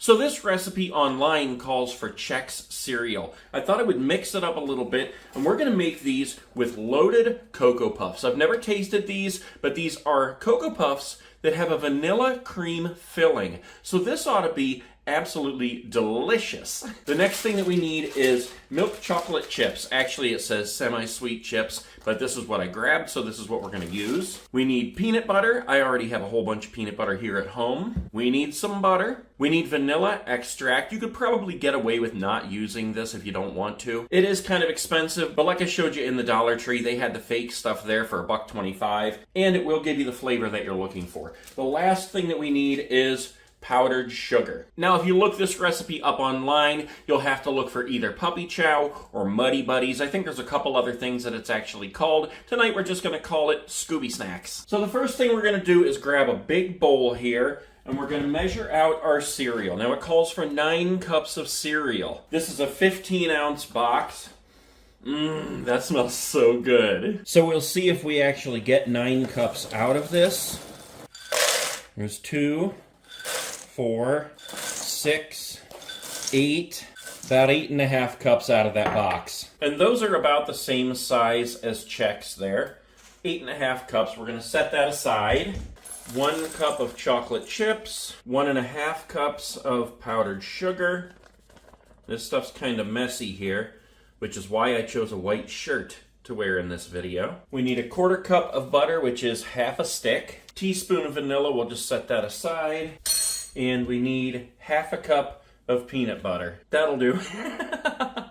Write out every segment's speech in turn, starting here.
So this recipe online calls for Chex cereal. I thought I would mix it up a little bit, and we're going to make these with loaded Cocoa Puffs. I've never tasted these, but these are Cocoa Puffs that have a vanilla cream filling. So this ought to be absolutely delicious. The next thing that we need is milk chocolate chips. Actually, it says semi-sweet chips, but this is what I grabbed, so this is what we're going to use. We need peanut butter. I already have a whole bunch of peanut butter here at home. We need some butter. We need vanilla extract. You could probably get away with not using this if you don't want to. It is kind of expensive, but like I showed you in the Dollar Tree, they had the fake stuff there for $1.25, and it will give you the flavor that you're looking for. The last thing that we need is powdered sugar. Now, if you look this recipe up online, you'll have to look for either Puppy Chow or Muddy Buddies. I think there's a couple other things that it's actually called. Tonight, we're just going to call it Scooby Snacks. So the first thing we're going to do is grab a big bowl here, and we're going to measure out our cereal. Now, it calls for 9 cups of cereal. This is a 15-ounce box. That smells so good. So we'll see if we actually get 9 cups out of this. There's 2, 4, 6, 8, about 8.5 cups out of that box. And those are about the same size as Chex there. 8.5 cups. We're going to set that aside. 1 cup of chocolate chips. 1.5 cups of powdered sugar. This stuff's kind of messy here, which is why I chose a white shirt to wear in this video. We need a 1/4 cup of butter, which is half a stick. Teaspoon of vanilla, we'll just set that aside. And we need 1/2 cup of peanut butter. That'll do.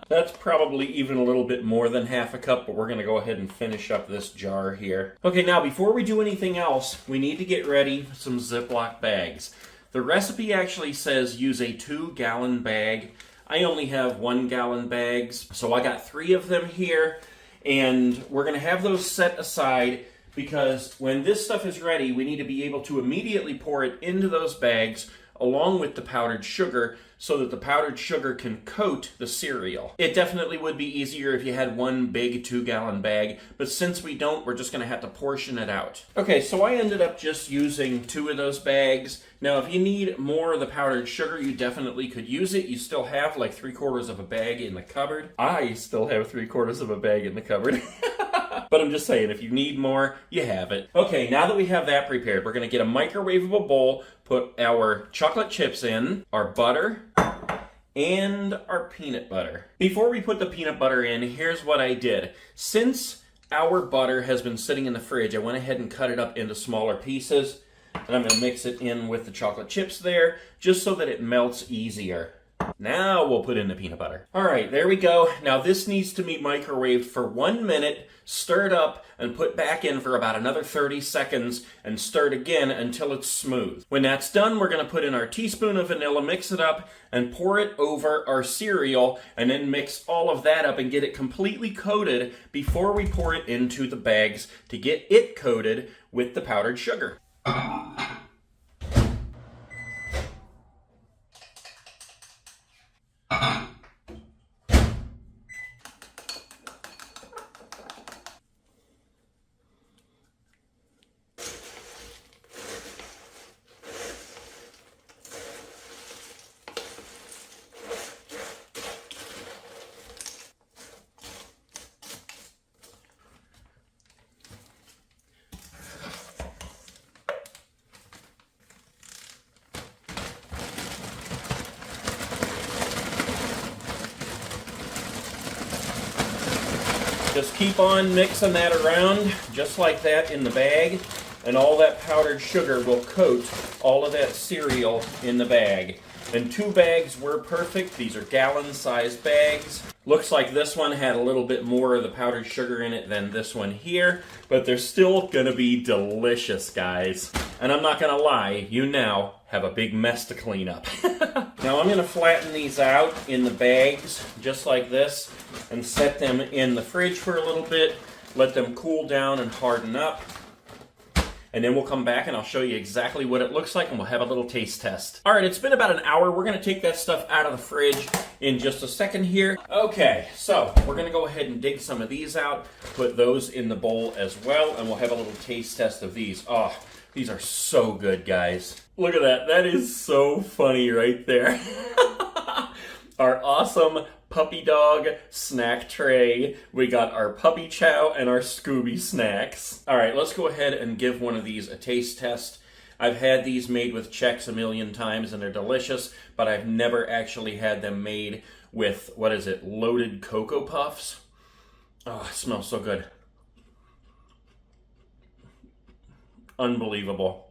That's probably even a little bit more than 1/2 cup, but we're going to go ahead and finish up this jar here. Okay, now before we do anything else, we need to get ready some Ziploc bags. The recipe actually says use a 2-gallon bag. I only have 1-gallon bags, so I got 3 of them here, and we're going to have those set aside because when this stuff is ready, we need to be able to immediately pour it into those bags along with the powdered sugar so that the powdered sugar can coat the cereal. It definitely would be easier if you had one big 2-gallon bag, but since we don't, we're just going to have to portion it out. Okay, so I ended up just using 2 of those bags. Now, if you need more of the powdered sugar, you definitely could use it. You still have like 3/4 of a bag in the cupboard. I still have 3/4 of a bag in the cupboard. But I'm just saying, if you need more, you have it. Okay, now that we have that prepared, we're going to get a microwavable bowl, put our chocolate chips in, our butter, and our peanut butter. Before we put the peanut butter in, here's what I did. Since our butter has been sitting in the fridge, I went ahead and cut it up into smaller pieces, and I'm going to mix it in with the chocolate chips there, just so that it melts easier. Now we'll put in the peanut butter. All right, there we go. Now this needs to be microwaved for 1 minute, stirred up, and put back in for about another 30 seconds, and stirred again until it's smooth. When that's done, we're going to put in our teaspoon of vanilla, mix it up, and pour it over our cereal, and then mix all of that up and get it completely coated before we pour it into the bags to get it coated with the powdered sugar. Just keep on mixing that around, just like that in the bag, and all that powdered sugar will coat all of that cereal in the bag. And 2 bags were perfect. These are gallon-sized bags. Looks like this one had a little bit more of the powdered sugar in it than this one here, but they're still gonna be delicious, guys. And I'm not gonna lie, you now have a big mess to clean up. Now I'm gonna flatten these out in the bags, just like this, and set them in the fridge for a little bit, let them cool down and harden up. And then we'll come back and I'll show you exactly what it looks like and we'll have a little taste test. All right, it's been about an hour. We're gonna take that stuff out of the fridge in just a second here. Okay, so we're gonna go ahead and dig some of these out, put those in the bowl as well, and we'll have a little taste test of these. Oh, These are so good, guys. Look at that. That is so funny right there. Our awesome puppy dog snack tray. We got our puppy chow and our Scooby snacks. All right, let's go ahead and give one of these a taste test. I've had these made with Chex a million times and they're delicious, but I've never actually had them made with, what is it, loaded Cocoa Puffs. Oh, it smells so good. Unbelievable.